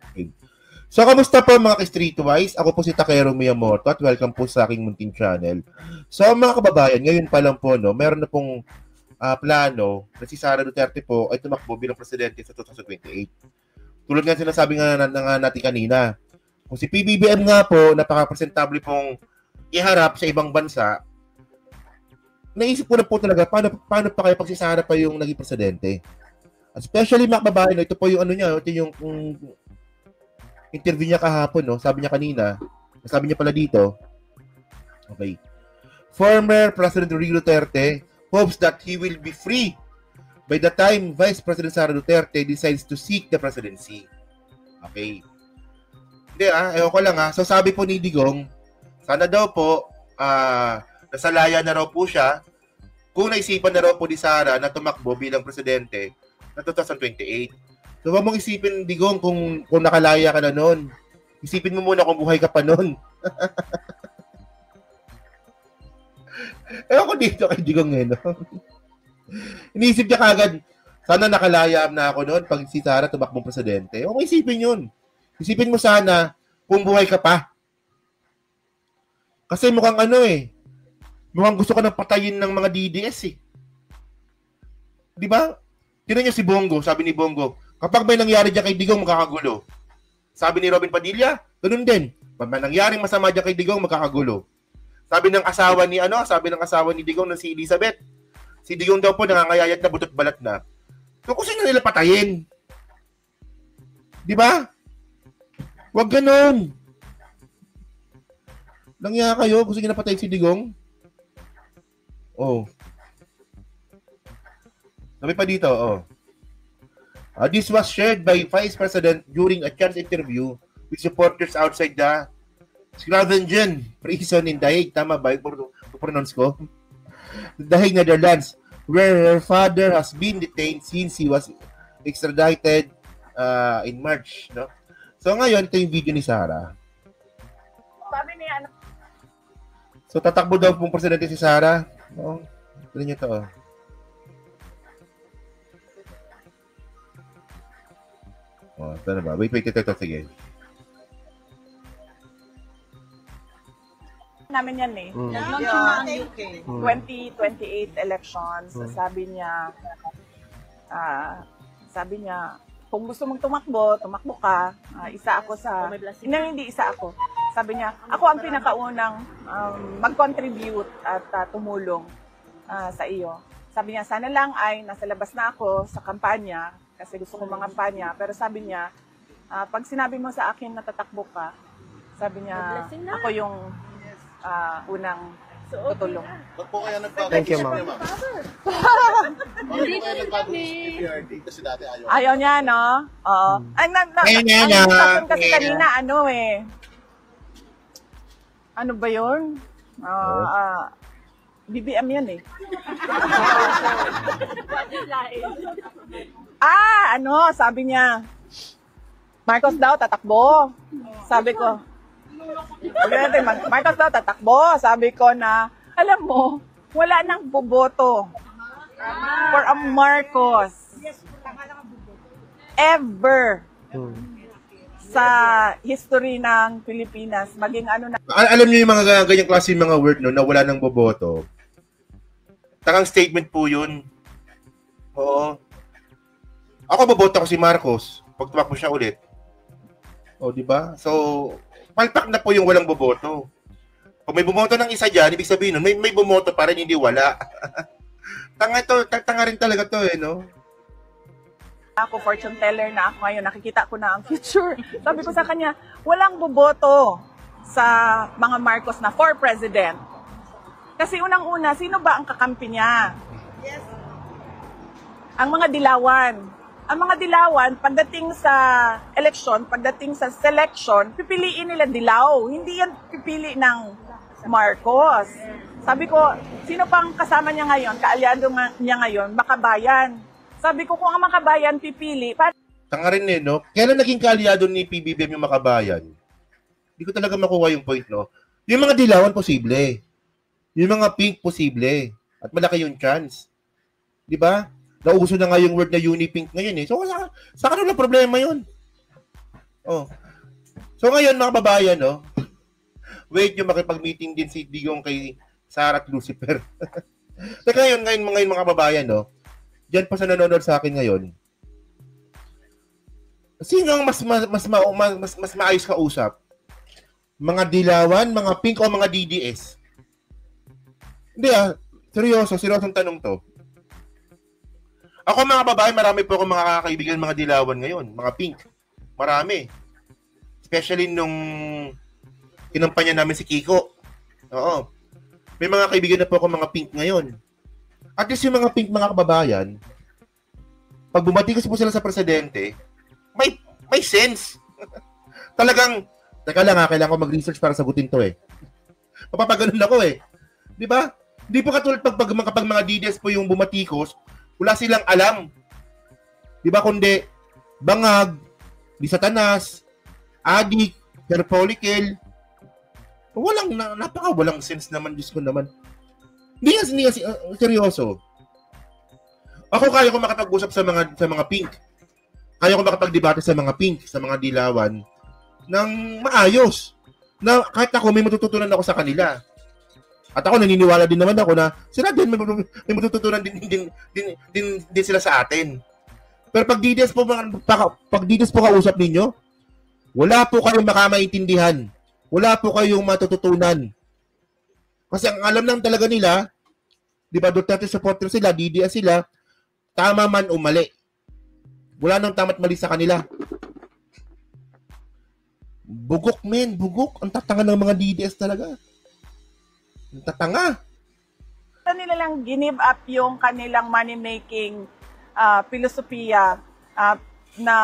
Okay. So, kamusta po mga ka-Streetwise? Ako po si Takero Miyamoto at welcome po sa aking munting channel. So, mga kababayan, ngayon pa lang po, no, meron na pong plano na si Sara Duterte po ay tumakbo bilang presidente sa 2028. Tulad nga sinasabi nga natin kanina, kung si PBBM nga po, napaka-presentable pong iharap sa ibang bansa, naisip ko na po talaga, paano pa kayo pag si Sara pa yung naging presidente? Especially mga kababayan, no, ito po yung ano niya, ito yung interview niya kahapon, no? Sabi niya kanina, sabi niya pala dito, okay, former President Rodrigo Duterte hopes that he will be free by the time Vice President Sara Duterte decides to seek the presidency. Okay. Hindi ewan ko lang So sabi po ni Digong, sana daw po, nasalaya na raw po siya kung naisipan na raw po ni Sara na tumakbo bilang presidente na 2028. So, wag mong isipin, Digong, kung nakalaya ka na nun. Isipin mo muna kung buhay ka pa nun. Ewan ko dito kay Digong no? Iniisip niya kagad, sana nakalaya na ako noon pag si Sara tumakbong presidente. Huwag mong isipin yun. Isipin mo sana kung buhay ka pa. Kasi mukhang mukhang gusto ka nang patayin ng mga DDS Di ba? Tingnan niyo si Bongo, sabi ni Bongo, kapag may nangyari diyan kay Digong, magkakagulo. Sabi ni Robin Padilla, ganun din. Pag may nangyaring masama diyan kay Digong, magkakagulo. Sabi ng asawa ni Digong na si Elizabeth, si Digong daw po nangangayayat na butot balat na. So kung sino nila patayin? Di ba? Huwag ganun. Langya kayo kung sige napatayin si Digong. Oh. Sabi pa dito, this was shared by Vice President during a chance interview with supporters outside the Schravengen prison in Dahig. Tama ba? I-pronounce ko. Dahig, Netherlands, where her father has been detained since he was extradited in March. No? So ngayon, ito yung video ni Sara. Sabi niya, So tatakbo daw pong presidente si Sara. Ito niyo to. Ito na ba? Wait, ito. Sige. namin yan UK. 2028 elections, sabi niya, kung gusto mong tumakbo ka. Isa ako sa, hindi isa ako. Sabi niya, ako ang pinakaunang mag-contribute at tumulong sa iyo. Sabi niya, sana lang ay nasa labas na ako sa kampanya, kasi gusto kong mangampanya. Pero sabi niya, pag sinabi mo sa akin na tatakbo ka, sabi niya, ako yung unang tutulong. Ba't po kaya nagbago? Thank you, ma'am. Bakit po kaya nagbago si PRD? Kasi dati ayaw. Ayaw niya, no? Oo. Ang discussion kasi kanina, ano ba yun? BBM yan sabi niya, Marcos daw tatakbo. Sabi ko, Marcos daw tatakbo. Sabi ko na, alam mo, wala nang boboto for a Marcos ever sa history ng Pilipinas. Maging Alam niyo yung mga ganyang klase mga word na wala nang boboto. Takang statement po yun. Oo. Ako boboto ko si Marcos pag tumakbo siya ulit. Di ba? So, palpak na po yung walang boboto. Kung may bumoto ng isa dyan, ibig sabihin nun, may bumoto pa rin, hindi wala. Tanga rin talaga to no? Ako, fortune teller na ako ngayon, nakikita ko na ang future. Sabi ko sa kanya, walang boboto sa mga Marcos na for president. Kasi unang-una, sino ba ang kakampi niya? Yes. Ang mga dilawan. Ang mga dilawan, pagdating sa election, pagdating sa selection, pipiliin nila dilaw. Hindi yan pipili ng Marcos. Sabi ko, sino pang kasama niya ngayon, kaalyado niya ngayon, Makabayan. Sabi ko, kung ang Makabayan pipili, Tanga rin no? Kailan naging kaalyado ni PBBM yung Makabayan? Hindi ko talaga makuha yung point, no? Yung mga dilawan, posible. Yung mga pink, posible. At malaki yung chance. Di ba? Nauso na nga yung word na unipink ngayon So, sa kanila problema yun. Oh. So ngayon mga kababayan, no, wait yung makipag-meeting din si Digong kay Sara at Lucifer. Teka ngayon mga kababayan, no, diyan pa sa nanonood sa akin ngayon, sino ang mas maayos kausap? Mga Dilawan, mga Pink o mga DDS? Hindi seryosong tanong to. Ako mga babae, marami po akong mga kaibigan mga Dilawan ngayon, mga Pink. Marami. Especially nung kinampanya namin si Kiko. Oo. May mga kaibigan na po akong mga Pink ngayon. At least yung mga Pink mga kababayan, pag bumati po sila sa presidente, may sense. Talagang, teka lang kailangan ko mag-research para sagutin to eh. Mapapaganon ako eh. Di ba? Hindi po katulad kapag mga DDS po yung bumatikos, wala silang alam. Di ba kundi, bangag, di satanas, adik, perpolikel, walang sense naman, Diyos ko naman. Hindi nga, seryoso. Ako kaya ko makapag-usap sa mga Pink. Kaya ko makapag-debate sa mga Pink, sa mga Dilawan, ng maayos. Na kahit ako, may matututunan ako sa kanila. At ako, naniniwala din naman ako na sila din, may matututunan din sila sa atin. Pero pag DDS po kausap ninyo, wala po kayong makamaintindihan. Wala po kayong matututunan. Kasi ang alam lang talaga nila, di ba, Duterte supporter sila, DDS sila, tama man o mali. Wala nang tama't mali sa kanila. Bugok, men. Bugok. Ang tatanga ng mga DDS talaga. Ang tatanga. Nila lang give up yung kanilang money-making filosofiya na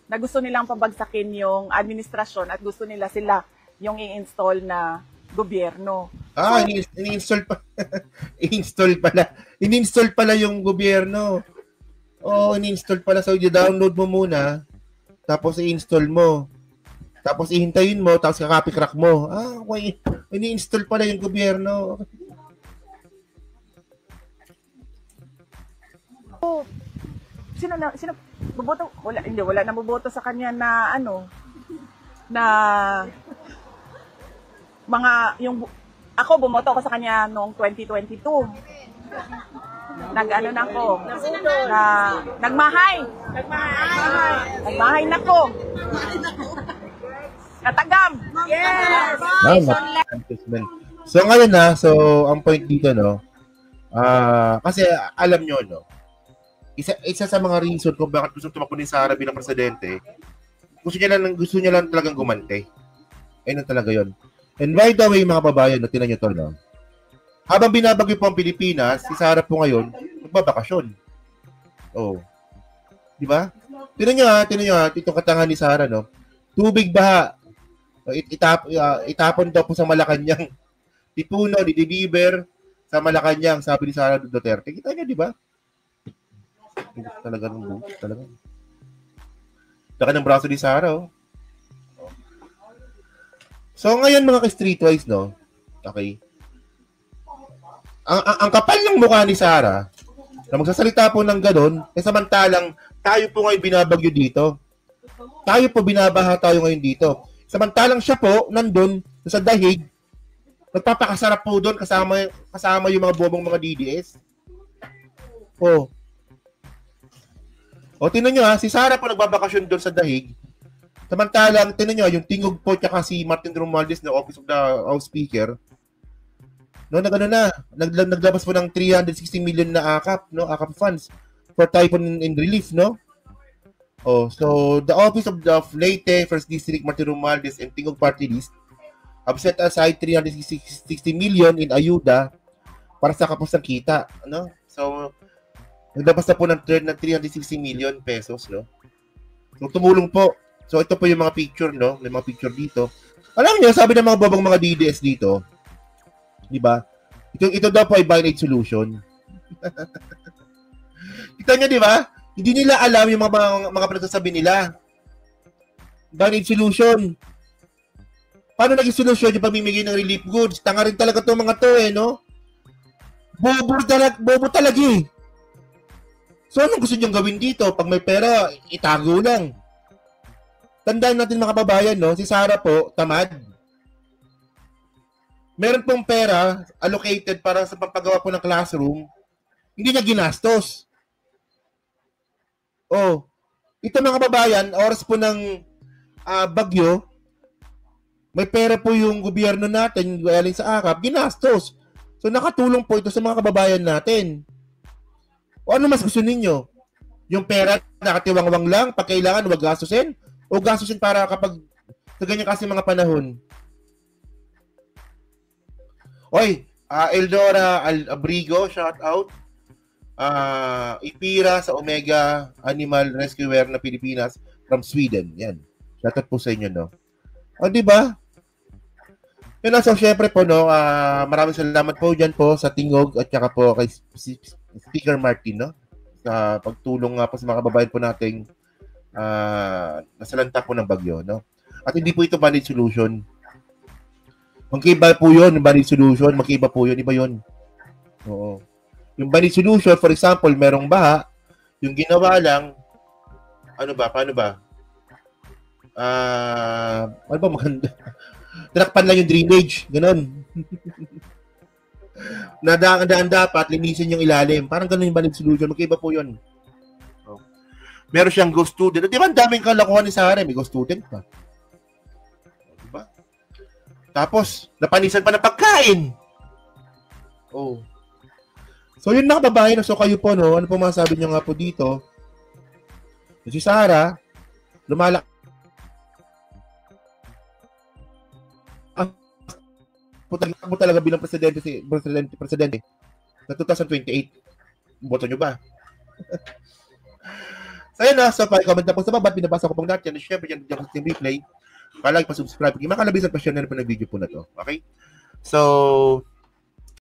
na gusto nilang pabagsakin yung administrasyon at gusto nila sila yung i-install na gobyerno. Ini-install pa. Ini-install pala yung gobyerno. Ini-install pala. So, i-download mo muna. Tapos, i-install mo. Tapos, ihintayin mo. Tapos, kakapicrack mo. Okay. Ini-install pala yung gobyerno. Sino boboto? Wala na boboto sa kanya na ako bumoto ako sa kanya noong 2022. Nagmahay na ko. Katagam. Yes. So ngayon ang point dito kasi alam nyo isa sa mga reason kung bakit gusto tumakbo ni Sara bilang presidente, gusto niya lang talagang gumante. Ayun talaga yon. And by the way, mga babayan, tinan nyo to, habang binabagyo po ang Pilipinas, si Sara po ngayon, magbabakasyon. Di ba? Tinan nyo, itong katangahan ni Sara, tubig baha. Itapon daw po sa Malacanang. Tipuno, di-deliver sa Malacanang, sabi ni Sara Duterte. Kita nyo, di ba? Talaga ng buhok, talaga. Laki ng braso ni Sara, So, ngayon mga ka-streetwise, okay. Ang kapal ng mukha ni Sara, na magsasalita po ng ganon, samantalang tayo po ngayon binabagyo dito. Tayo po binabaha tayo ngayon dito. Samantalang siya po, nandun, sa dahig, nagpapakasarap po doon kasama yung mga bobong mga DDS. Tingnan nyo si Sara po nagbabakasyon doon sa dahig. Samantalang, tingnan nyo, yung tingog po tsaka si Martin Romualdez na Office of the House Speaker, naglabas po ng 360 million na AKAP funds for typhoon and relief, So, the Office of the Leyte, First District, Martin Romualdez, and Tingog Party List have set aside 360 million in ayuda para sa kapos ng kita, So, naglabas na po ng 360 million pesos, So, tumulong po. So, ito po yung mga picture, May mga picture dito. Alam niyo, sabi ng mga babang mga DDS dito, di ba? Ito daw po ay binary solution. Kita niyo, di ba? Hindi nila alam yung mga pinagsasabi nila. Binary solution. Paano naging solusyon yung pamimigay ng relief goods? Tanga rin talaga itong mga to, Bobo talaga, So, anong gusto niyong gawin dito? Pag may pera, itago lang. tandaan natin mga kababayan, no? Si Sara po, tamad. Meron pong pera allocated para sa pampagawa po ng classroom, hindi niya ginastos. Oh, ito mga kababayan, oras po ng bagyo, may pera po yung gobyerno natin galing sa AKAP, ginastos. So nakatulong po ito sa mga kababayan natin. O ano mas gusto ninyo? Yung pera nakatiwangwang lang, pag kailangan wag gastusin? O gastusin para kapag sa ganyan kasi mga panahon? Oy, Eldora Abrigo, shout out. Ipira sa Omega Animal Rescuer na Pilipinas from Sweden. Yan. Shout out po sa inyo, no? O, di ba? Yun, so, syempre po, no, maraming salamat po dyan po sa Tingog at saka po kay Speaker Martin, no? Sa pagtulong nga po sa mga kababayan po nating nasalanta po ng bagyo, no? At hindi po ito band solution. Magkiba po yun, band solution, magkiba po yun, iba yun. Oo. Yung band solution, for example, merong baha, yung ginawa lang, ano ba, paano ba? Ano ba maganda? Tinakpan lang yung drainage, ganun. Nadaan dapat, linisin yung ilalim. Parang ganun yung band solution, magkiba po yun. So, meron siyang ghost student. Di ba, ang daming kalakuhan ni Sara, may ghost student pa. Diba? Tapos, napanisan pa ng pagkain. Oh. So, yun na kababayan. So, kayo po, no? Ano po masasabi niyo nga po dito? Si Sara, lumalak po talaga bilang presidente sa 2028. Boto nyo ba? So, yun na. So, comment na po sa baba. Binabasa ko pong lahat yan. Siyempre, dyan sa team replay. Palagi pa subscribe. Makalabisan pa share na po ng video po na to. Okay? So,